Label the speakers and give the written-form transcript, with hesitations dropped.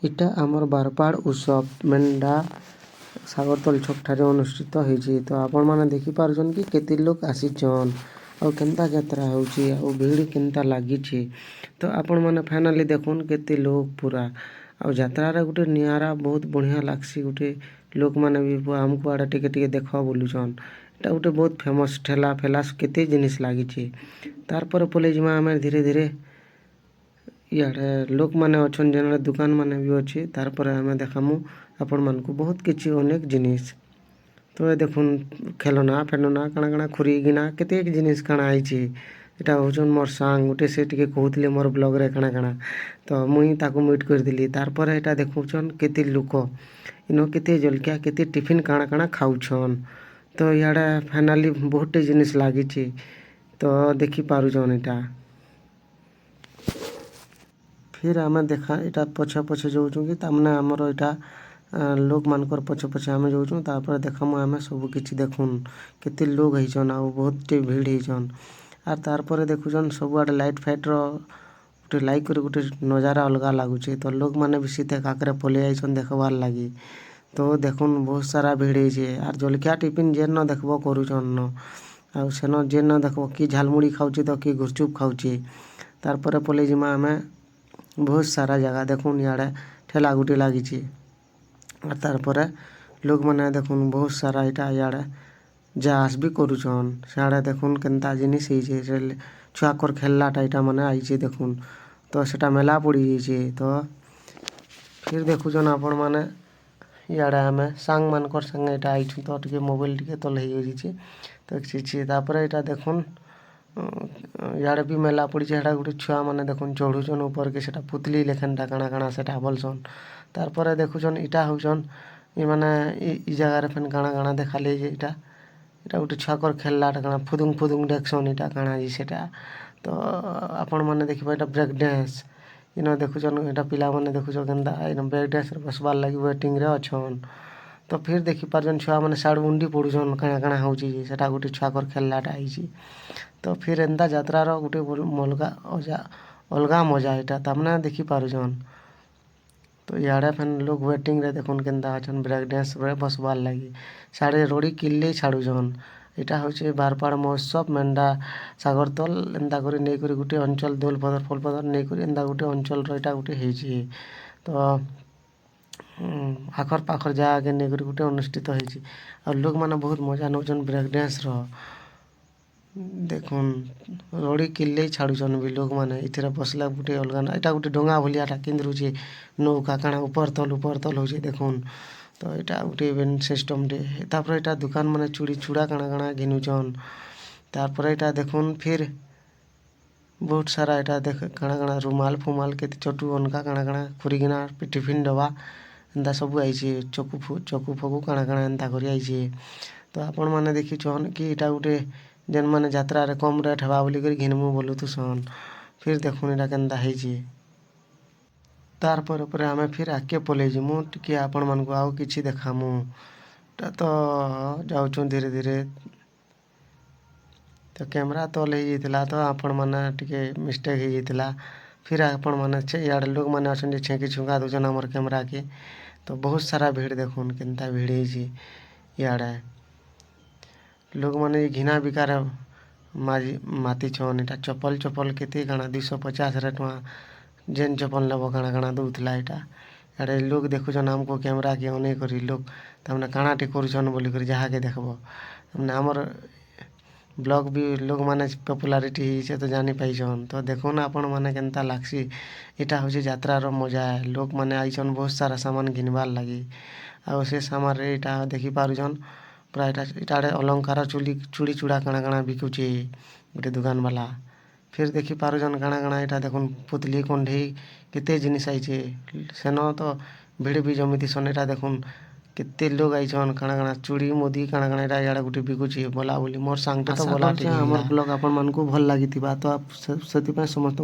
Speaker 1: इटा आमर बारपाड़ उत्सव मेंढा सागरतल छक ठारे अनुष्ठित होइछि। तो आपण माने देखि पारुछन कि केते लोक आसीछन और केनता यात्रा होउछि और भीड़ केनता लागिछि। तो आपण माने फाइनली देखुन केते लोक पूरा और यात्रा रे गुटे नियारा बहुत बढ़िया लागसी। गुटे लोक माने भी हमको आडे टिके टिके देखा बोलुछन। एटा गुटे बहुत फेमस ठेला फेला केते जिनिस लागिछि। तार पर पले जिमा हमें धीरे धीरे इयाडे लोक माने अछन जेन दुकान माने भी अछि। तार पर हमें देखामु आपण मानकु बहुत किछि अनेक जिनिस। तो ये देखुन खेलना फेलना काना काना खुरी गिना केते जिनिस काना आइछि। एटा होछन मोर सांग गुटे से टिके कहउतले मोर ब्लॉग रे काना काना तो मुई ताको मीट कर दिली। तार पर एटा देखुछन केते लोक इनो केते जलकिया केते टिफिन काना काना खाउछन। तो इयाडे फाइनली बहुत जिनिस लागिछि। तो देखि पारुछन एटा फिर आमे देखा एटा पछे पछे जाउछु कि तामने हमर एटा लोक मानकर पछे पछे आमे जाउछु। तापर देखामु आमे सब किछि देखुन केते लोग हैछन आ बहुत भीड़ हैछन। आर तार पर देखुछन सब आडे लाइट फाइट रो गुटे लाइक कर गुटे नजारा अलगा लागुछि। तो लोग माने भी सीधे काकरे पले आइछन देखबार लागि। तो देखुन बहुत सारा भीड़ हैछे आर जलकिया टिफिन जेन न देखबो करूछन न आ सेन जेन न देखबो कि झालमुड़ी खाउछि तो कि गुपचुप खाउछि। तार पर पले जिमा आमे बहुत सारा जगह देखुन इयाडे ठेला गुटे लागिछि। आर तार पर लोग माने देखुन बहुत सारा इटा इयाडे जास भी करूछन। सियाडे देखुन केनता जिनिस हैछे छुआकर खेलना इटा माने आइछि देखुन। तो सेटा मेला पड़ी जैछि। तो फिर देखुछन आपण माने इयाडे हमें सांग मानकर संगे इटा आइछु। तो टिके मोबाइल टिके तले हे जैछि। तो छिछि तापर इटा देखुन इयाडे भी मेला पड़ी छै। हेडा गुटे छुआ माने देखुन चढ़ुछन ऊपर के सेटा पुतली लेखनटा काना काना सेटा बोलछन। तार पर देखुछन इटा होछन इ माने इ जगह रे फेन काना काना देखाले जे इटा गुटे छुआकर खेललाटा काना फुदुंग फुदुंग देखछन इटा काना जे सेटा। तो आपण माने देखिबा इटा ब्रेक डांस इनो देखुछन इटा पिला माने देखुछन केनता इनो ब्रेक डांस रे बसबार लागि वेटिंग रे अछन। तो फिर देखि पारछन छुआ माने साड उंडी पडुछन काना काना होउछि जे सेटा गुटे छुआकर खेललाटा आइछि। तो फिर एंता यात्रा रो गुटे अलगा मजा इटा तामने देखि पारुछन। तो इयाडे फेन लोग वेटिंग रे देखुन केनता अछन ब्रेक डांस रे बसबार लागि साडे रोडी किल्ले छाडुछन। इटा होछे बारपाड़ महोत्सव मेंढा सागरतल एंता करी नै करी गुटे अंचल दोल पदर फल पदर नै करी एंता गुटे अंचल रो इटा गुटे हेछि। तो आखर पाखर जाके नै करी गुटे अनुष्ठित हेछि और लोग माने बहुत मजा नउछन ब्रेक डांस रो। देखुन रोडी किल्ले छाडुछन भी लोग माने इथरे बसला गुटे अलगा ना इटा गुटे डोंगा भलियाटा किंद्रुछि नौका काना ऊपर तल होछि देखुन। तो इटा गुटे इवेंट सिस्टम रे तापर इटा दुकान माने चूड़ी चूड़ा काना काना घिनुछन। तापर इटा देखुन फिर बहुत सारा इटा देख काना काना रुमाल फुमाल केते छोटू अनका काना काना खुरीगिना टिफिन डब्बा एंता सब आइछि चकू फकू काना काना एंता करी आइछि। तो आपण माने देखिछन कि इटा गुटे जेन माने यात्रा रे कम रेट हवा बोली करी घिनमु बोलुथुसन। फिर देखुन इटा केनता हेछि। तार पर हमें फिर आके पले जिमु टिके आपण मानकु आउ किछि देखामु। ता तो जाउछु धीरे धीरे तो कैमरा तले हे जैतिला तो आपण माने टिके मिस्टेक हे जैतिला। फिर आपण माने इयाडे लोग माने अछन जे छेकी छुंगा दुजन हमर कैमरा के। तो बहुत सारा भीड़ देखुन केनता भीड़ हेछि इयाडे लोग माने घिना बिकार माती छन। इटा चप्पल चप्पल केते काना 250 रे टका जेन चप्पल लेबो काना काना दउथला इटा। इयाडे लोग देखुछन हमको कैमरा के अने करी लोग तामने काना टे करूछन बोली करी जहा के देखबो हमने हमर ब्लॉग भी लोग माने पॉपुलैरिटी हिचे तो जानि पाइछन। तो देखुन आपण माने केनता लागसी इटा होछि यात्रा रो मजा है। लोग माने आइछन बहुत सारा सामान घिनबार लागि आ से सामान रे इटा देखि पारुछन पूरा इटाडे अलंकार चूड़ी चूड़ा काना काना बिकुछि गुटे दुकान वाला। फिर देखि पारुछन काना काना इटा देखुन पुतली कंढी केते जिनिस आइछे सेनो तो भीड़ भी जमितिसन। इटा देखुन केते लोग आइछन काना काना चूड़ी मुदी काना काना इटा इयाडे गुटे बिकुछि बोला बोली मोर सांगटे तो बोला हमर ब्लॉग आपण मानकु भल लागितिबा तो आप सेति पे समस्त